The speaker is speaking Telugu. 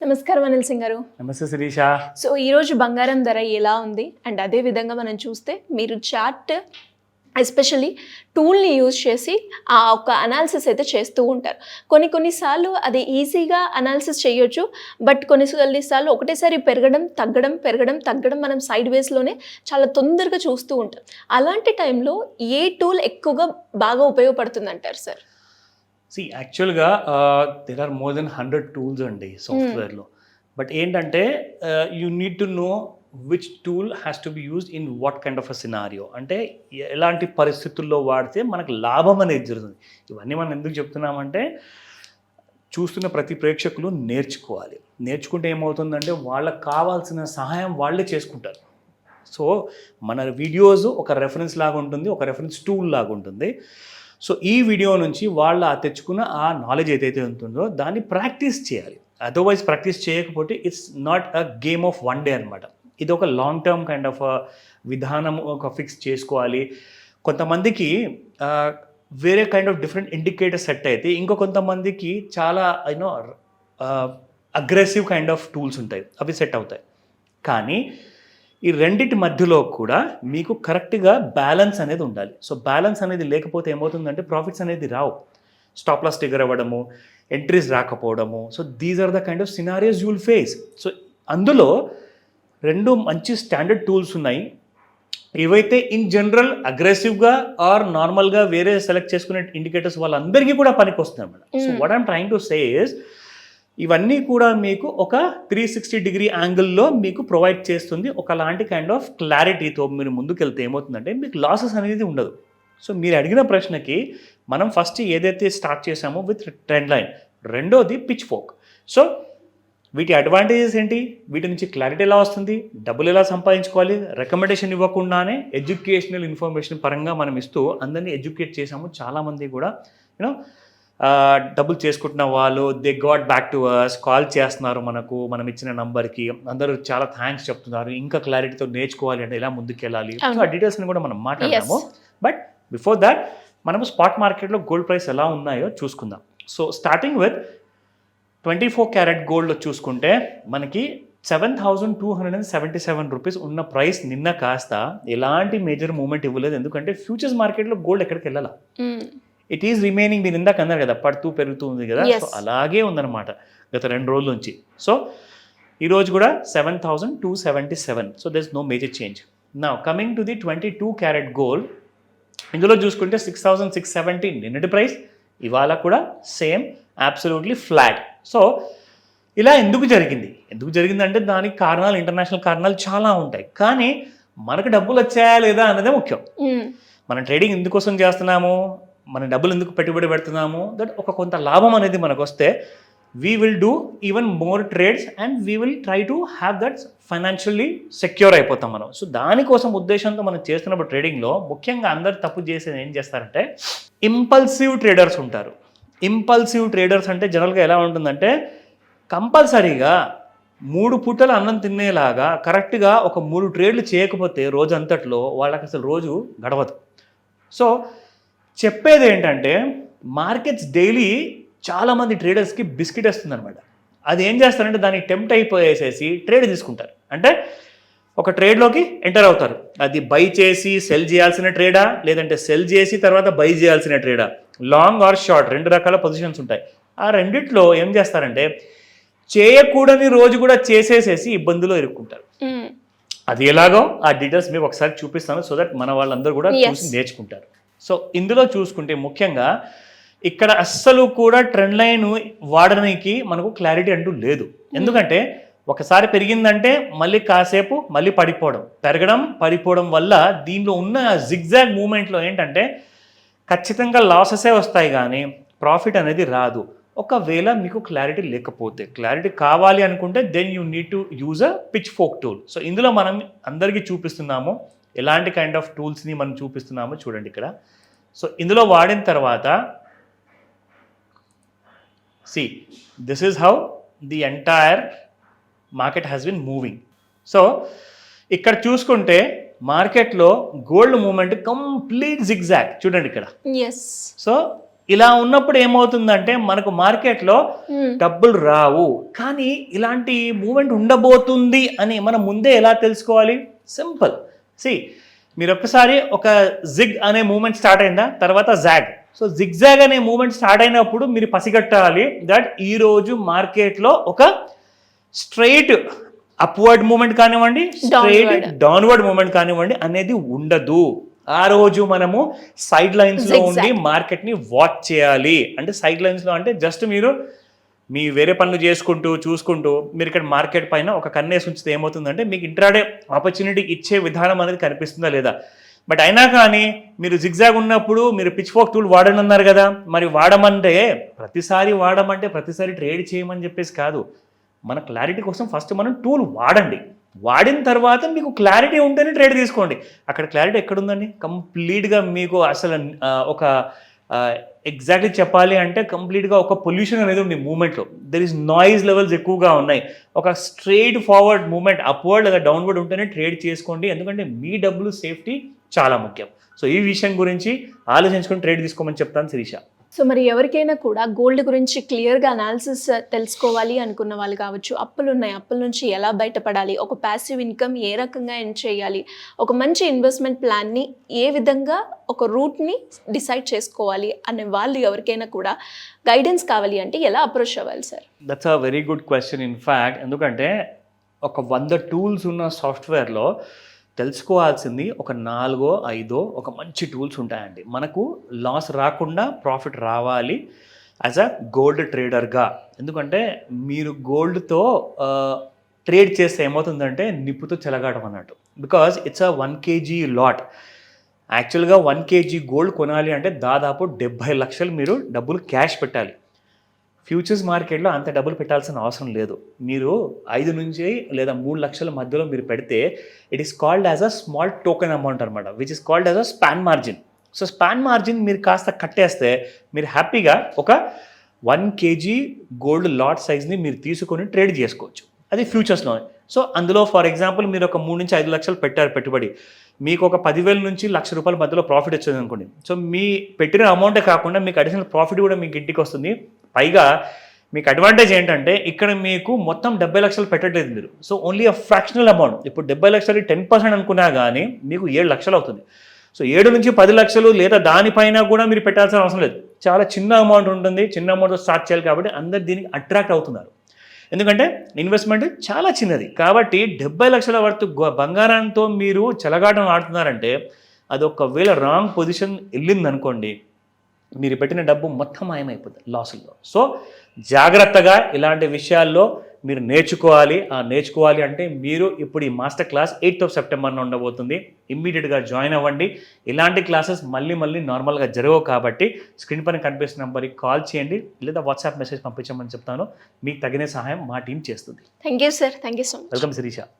నమస్కారం అనిల్ సింగ్ గారు. నమస్తే శిరీష. సో ఈరోజు బంగారం ధర ఎలా ఉంది అండ్ అదే విధంగా మనం చూస్తే మీరు చార్ట్ ఎస్పెషల్లీ టూల్ని యూజ్ చేసి ఆ ఒక అనాలిసిస్ అయితే చేస్తూ ఉంటారు. కొన్నిసార్లు అది ఈజీగా అనాలిసిస్ చేయొచ్చు, బట్ కొన్నిసార్లు ఒకటేసారి పెరగడం తగ్గడం మనం సైడ్ వేస్లోనే చాలా తొందరగా చూస్తూ ఉంటాం. అలాంటి టైంలో ఏ టూల్ ఎక్కువగా బాగా ఉపయోగపడుతుంది అంటారు సార్? యాక్చువల్గా there are more than 100 tools అండి సాఫ్ట్వేర్లో. బట్ ఏంటంటే you need to know which tool has to be used in what kind of a scenario. అంటే ఎలాంటి పరిస్థితుల్లో వాడితే మనకు లాభం అనేది జరుగుతుంది. ఇవన్నీ మనం ఎందుకు చెప్తున్నామంటే చూస్తున్న ప్రతి ప్రేక్షకులు నేర్చుకుంటే ఏమవుతుందంటే వాళ్ళకి కావాల్సిన సహాయం వాళ్ళే చేసుకుంటారు. సో మన వీడియోస్ ఒక రెఫరెన్స్ లాగా ఉంటుంది, ఒక రెఫరెన్స్ టూల్ లాగా ఉంటుంది. సో ఈ వీడియో నుంచి వాళ్ళ తెచ్చుకున్న ఆ నాలెడ్జ్ ఏదైతే ఉంటుందో దాన్ని ప్రాక్టీస్ చేయాలి. అదర్వైజ్ ప్రాక్టీస్ చేయకపోతే it's not a game of one day అనమాట. ఇది ఒక లాంగ్ టర్మ్ కైండ్ ఆఫ్ విధానం ఒక ఫిక్స్ చేసుకోవాలి. కొంతమందికి వేరే kind of different indicator set అయితే, ఇంకో కొంతమందికి చాలా అగ్రెసివ్ కైండ్ ఆఫ్ టూల్స్ ఉంటాయి, అవి సెట్ అవుతాయి. కానీ ఈ రెండింటి మధ్యలో కూడా మీకు కరెక్ట్గా బ్యాలెన్స్ అనేది ఉండాలి. సో బ్యాలెన్స్ అనేది లేకపోతే ఏమవుతుందంటే ప్రాఫిట్స్ అనేది రావు. స్టాప్ లాస్ ట్రిగర్ అవ్వడము, ఎంట్రీస్ రాకపోవడము. So these are the kind of scenarios you will face. So అందులో రెండు మంచి స్టాండర్డ్ టూల్స్ ఉన్నాయి. ఏవైతే ఇన్ జనరల్ అగ్రెసివ్గా ఆర్ నార్మల్గా వేరే సెలెక్ట్ చేసుకునే ఇండికేటర్స్ వాళ్ళందరికీ కూడా పనికి వస్తుంది అన్నమాట. So what I'm trying to say is ఇవన్నీ కూడా మీకు ఒక 360 డిగ్రీ యాంగిల్లో మీకు ప్రొవైడ్ చేస్తుంది. ఒకలాంటి కైండ్ ఆఫ్ క్లారిటీతో మీరు ముందుకెళ్తే ఏమవుతుందంటే మీకు లాసెస్ అనేది ఉండదు. సో మీరు అడిగిన ప్రశ్నకి మనం ఫస్ట్ ఏదైతే స్టార్ట్ చేసామో విత్ ట్రెండ్ లైన్, రెండోది పిచ్ ఫోక్. సో వీటి అడ్వాంటేజెస్ ఏంటి, వీటి నుంచి క్లారిటీ ఎలా వస్తుంది, డబ్బులు ఎలా సంపాదించుకోవాలి, రికమెండేషన్ ఇవ్వకుండానే ఎడ్యుకేషనల్ ఇన్ఫర్మేషన్ పరంగా మనం ఇస్తూ అందరినీ ఎడ్యుకేట్ చేసాము. చాలామంది కూడా యూనో డబ్బులు చేసుకుంటున్న వాళ్ళు they got back to us, call చేస్తున్నారు మనం ఇచ్చిన నంబర్కి. అందరూ చాలా థ్యాంక్స్ చెప్తున్నారు. ఇంకా క్లారిటీతో నేర్చుకోవాలి అంటే ఎలా ముందుకెళ్ళాలి. సో ఆ డీటెయిల్స్ని కూడా మనం మాట్లాడదాము. బట్ బిఫోర్ దాట్ మనము స్పాట్ మార్కెట్లో గోల్డ్ ప్రైస్ ఎలా ఉన్నాయో చూసుకుందాం. సో స్టార్టింగ్ విత్ 24 క్యారెట్ గోల్డ్లో చూసుకుంటే మనకి 7,277 రూపీస్ ఉన్న ప్రైస్ నిన్న కాస్త ఎలాంటి మేజర్ మూమెంట్ ఇవ్వలేదు. ఎందుకంటే ఫ్యూచర్స్ మార్కెట్లో గోల్డ్ ఎక్కడికి వెళ్ళాలా, ఇట్ ఈస్ రిమైనింగ్. మీరు ఇందాక అన్నారు కదా పెరుగుతూ ఉంది కదా, సో అలాగే ఉందన్నమాట గత 2 రోజుల నుంచి. సో ఈరోజు కూడా 7,277. So there is no major change. Now coming to the 22 carat gold, ఇందులో చూసుకుంటే 6,670 నిన్నటి ప్రైస్, ఇవాళ కూడా సేమ్ అబ్సల్యూట్లీ ఫ్లాట్. సో ఇలా ఎందుకు జరిగిందంటే దానికి కారణాలు, ఇంటర్నేషనల్ కారణాలు చాలా ఉంటాయి. కానీ మనకు డబ్బులు వచ్చాయా లేదా అన్నదే ముఖ్యం. మనం ట్రేడింగ్ ఎందుకోసం చేస్తున్నాము, మన డబ్బులు ఎందుకు పెట్టుబడి పెడుతున్నాము, దట్ ఒక కొంత లాభం అనేది మనకు వస్తే we will do even more trades and we will try to have that financially secure అయిపోతాం మనం. సో దానికోసం ఉద్దేశంతో మనం చేస్తున్నప్పుడు ట్రేడింగ్లో ముఖ్యంగా అందరు తప్పు చేసేది ఏం చేస్తారంటే ఇంపల్సివ్ ట్రేడర్స్ ఉంటారు. ఇంపల్సివ్ ట్రేడర్స్ అంటే జనరల్గా ఎలా ఉంటుందంటే కంపల్సరీగా 3 పూటల అన్నం తినేలాగా కరెక్ట్గా ఒక 3 ట్రేడ్లు చేయకపోతే రోజు అంతట్లో వాళ్ళకి అసలు రోజు గడవదు. సో చెప్పేది ఏంటంటే మార్కెట్స్ డైలీ చాలామంది ట్రేడర్స్కి బిస్కెట్ వస్తుంది అనమాట. అది ఏం చేస్తారంటే దానికి టెంప్ట్ అయిపోయేసేసి ట్రేడ్ తీసుకుంటారు. అంటే ఒక ట్రేడ్లోకి ఎంటర్ అవుతారు. అది బై చేసి సెల్ చేయాల్సిన ట్రేడా, లేదంటే సెల్ చేసి తర్వాత బై చేయాల్సిన ట్రేడా, లాంగ్ ఆర్ షార్ట్ 2 రకాల పొజిషన్స్ ఉంటాయి. ఆ రెండిట్లో ఏం చేస్తారంటే చేయకూడని రోజు కూడా చేసేసేసి ఇబ్బందులో ఇరుక్కుంటారు. అది ఎలాగో ఆ డీటెయిల్స్ మీకు ఒకసారి చూపిస్తాను, సో దట్ మన వాళ్ళందరూ కూడా చూసి నేర్చుకుంటారు. సో ఇందులో చూసుకుంటే ముఖ్యంగా ఇక్కడ అస్సలు కూడా ట్రెండ్ లైన్ వాడడానికి మనకు క్లారిటీ అంటూ లేదు. ఎందుకంటే ఒకసారి పెరిగిందంటే మళ్ళీ కాసేపు మళ్ళీ పడిపోవడం వల్ల దీనిలో ఉన్న జిగ్జాగ్ మూమెంట్లో ఏంటంటే ఖచ్చితంగా లాసెసే వస్తాయి కానీ ప్రాఫిట్ అనేది రాదు. ఒకవేళ మీకు క్లారిటీ లేకపోతే, క్లారిటీ కావాలి అనుకుంటే then you need to use a pitch fork tool. So ఇందులో మనం అందరికీ చూపిస్తున్నాము ఎలాంటి కైండ్ ఆఫ్ టూల్స్ని మనం చూపిస్తున్నామో చూడండి ఇక్కడ. సో ఇందులో వాడిన తర్వాత see this is how the entire market has been moving. So ఇక్కడ చూసుకుంటే మార్కెట్లో గోల్డ్ మూమెంట్ కంప్లీట్ జిగ్జాగ్ చూడండి ఇక్కడ. సో ఇలా ఉన్నప్పుడు ఏమవుతుందంటే మనకు మార్కెట్లో డబ్బులు రావు. కానీ ఇలాంటి మూమెంట్ ఉండబోతుంది అని మనం ముందే ఎలా తెలుసుకోవాలి? సింపుల్. మీరు ఒక్కసారి ఒక జిగ్ అనే మూమెంట్ స్టార్ట్ అయిందా, తర్వాత జాగ్. సో జిగ్జాగ్ అనే మూమెంట్ స్టార్ట్ అయినప్పుడు మీరు పసిగట్టాలి దట్ ఈరోజు మార్కెట్లో ఒక స్ట్రైట్ అప్వర్డ్ మూమెంట్ కానివ్వండి, స్ట్రైట్ డౌన్వర్డ్ మూమెంట్ కానివ్వండి అనేది ఉండదు. ఆ రోజు మనము సైడ్ లైన్స్లో ఉండి మార్కెట్ని వాచ్ చేయాలి. అంటే సైడ్ లైన్స్లో అంటే జస్ట్ మీరు మీ వేరే పనులు చేసుకుంటూ చూసుకుంటూ మీరు ఇక్కడ మార్కెట్ పైన ఒక కన్నేసి ఉంచితే ఏమవుతుందంటే మీకు ఇంట్రాడే ఆపర్చునిటీ ఇచ్చే విధానం అనేది కనిపిస్తుందా లేదా. బట్ అయినా కానీ మీరు జిగ్జాగ్ ఉన్నప్పుడు మీరు పిచ్ ఫోక్ టూల్ వాడని అన్నారు కదా, మరి వాడమంటే ప్రతిసారి ట్రేడ్ చేయమని చెప్పేసి కాదు. మన క్లారిటీ కోసం ఫస్ట్ మనం టూల్ వాడండి. వాడిన తర్వాత మీకు క్లారిటీ ఉంటేనే ట్రేడ్ తీసుకోండి. అక్కడ క్లారిటీ ఎక్కడుందండి? కంప్లీట్గా మీకు అసలు ఒక ఎగ్జాక్ట్లీ చెప్పాలి అంటే కంప్లీట్గా ఒక పొల్యూషన్ అనేది ఉంది మూమెంట్లో. దెర్ ఈస్ నాయిస్ లెవెల్స్ ఎక్కువగా ఉన్నాయి. ఒక స్ట్రైట్ ఫార్వర్డ్ మూమెంట్ అప్వర్డ్ లేదా డౌన్వర్డ్ ఉంటేనే ట్రేడ్ చేసుకోండి. ఎందుకంటే మీ డబ్బులు సేఫ్టీ చాలా ముఖ్యం. సో ఈ విషయం గురించి ఆలోచించుకొని ట్రేడ్ తీసుకోమని చెప్తాను శిరీష. సో మరి ఎవరికైనా కూడా గోల్డ్ గురించి క్లియర్గా అనాలిసిస్ తెలుసుకోవాలి అనుకున్న వాళ్ళు కావచ్చు, అప్పులు ఉన్నాయి, అప్పుల నుంచి ఎలా బయటపడాలి, ఒక ప్యాసివ్ ఇన్కమ్ ఏ రకంగా ఎర్న్ చేయాలి, ఒక మంచి ఇన్వెస్ట్మెంట్ ప్లాన్ని ఏ విధంగా ఒక రూట్ని డిసైడ్ చేసుకోవాలి అనే వాళ్ళు ఎవరికైనా కూడా గైడెన్స్ కావాలి అంటే ఎలా అప్రోచ్ అవ్వాలి sir? That's a very good question in fact. ఎందుకంటే ఒక 100 టూల్స్ ఉన్న సాఫ్ట్వేర్లో తెలుసుకోవాల్సింది ఒక 4-5 ఒక మంచి టూల్స్ ఉంటాయండి. మనకు లాస్ రాకుండా ప్రాఫిట్ రావాలి యాజ్ అ గోల్డ్ ట్రేడర్గా. ఎందుకంటే మీరు గోల్డ్తో ట్రేడ్ చేస్తే ఏమవుతుందంటే నిప్పుతో చెలగాటం అన్నట్టు. Because it's a 1 kg lot. యాక్చువల్గా 1 kg గోల్డ్ కొనాలి అంటే దాదాపు 70 లక్షలు మీరు డబ్బులు క్యాష్ పెట్టాలి. ఫ్యూచర్స్ మార్కెట్లో అంత డబ్బులు పెట్టాల్సిన అవసరం లేదు. మీరు 5 నుంచి లేదా 3 లక్షల మధ్యలో మీరు పెడితే it is called as a small token amount అనమాట, which is called as a span margin. So span margin మీరు కాస్త కట్టేస్తే మీరు హ్యాపీగా ఒక 1 kg గోల్డ్ లాట్ సైజ్ని మీరు తీసుకొని ట్రేడ్ చేసుకోవచ్చు. అది ఫ్యూచర్స్లో. సో అందులో ఫర్ ఎగ్జాంపుల్ మీరు ఒక 3 నుంచి 5 లక్షలు పెట్టారు పెట్టుబడి, మీకు ఒక 10,000 నుంచి ₹1,00,000 మధ్యలో ప్రాఫిట్ వచ్చింది అనుకోండి. సో మీ పెట్టిన అమౌంటే కాకుండా మీకు అడిషనల్ ప్రాఫిట్ కూడా మీకు ఇంటికి వస్తుంది. పైగా మీకు అడ్వాంటేజ్ ఏంటంటే ఇక్కడ మీకు మొత్తం 70 లక్షలు పెట్టట్లేదు మీరు. సో ఓన్లీ అ ఫ్రాక్షనల్ అమౌంట్. ఇప్పుడు 70 లక్షలు 10% అనుకున్నా కానీ మీకు 7 లక్షలు అవుతుంది. సో 7 నుంచి 10 లక్షలు లేదా దానిపైన కూడా మీరు పెట్టాల్సిన అవసరం లేదు. చాలా చిన్న అమౌంట్ ఉంటుంది. చిన్న అమౌంట్తో స్టార్ట్ చేయాలి కాబట్టి అందరు దీనికి అట్రాక్ట్ అవుతున్నారు. ఎందుకంటే ఇన్వెస్ట్మెంట్ చాలా చిన్నది కాబట్టి 70 లక్షల వరకు బంగారంతో మీరు చెలగాటం ఆడుతున్నారంటే అది ఒకవేళ రాంగ్ పొజిషన్ వెళ్ళిందనుకోండి, మీరు పెట్టిన డబ్బు మొత్తం మాయమైపోతుంది లాసుల్లో. సో జాగ్రత్తగా ఇలాంటి విషయాల్లో మీరు నేర్చుకోవాలి అంటే మీరు ఇప్పుడు ఈ మాస్టర్ క్లాస్ 8th సెప్టెంబర్న ఉండబోతుంది. ఇమ్మీడియట్గా జాయిన్ అవ్వండి. ఇలాంటి క్లాసెస్ మళ్ళీ నార్మల్గా జరగవు కాబట్టి స్క్రీన్ పైన కనిపిస్తున్న నెంబర్కి కాల్ చేయండి లేదా వాట్సాప్ మెసేజ్ పంపించమని చెప్తాను. మీకు తగిన సహాయం మా టీం చేస్తుంది. Thank you sir. Thank you so much. Welcome Sirisha.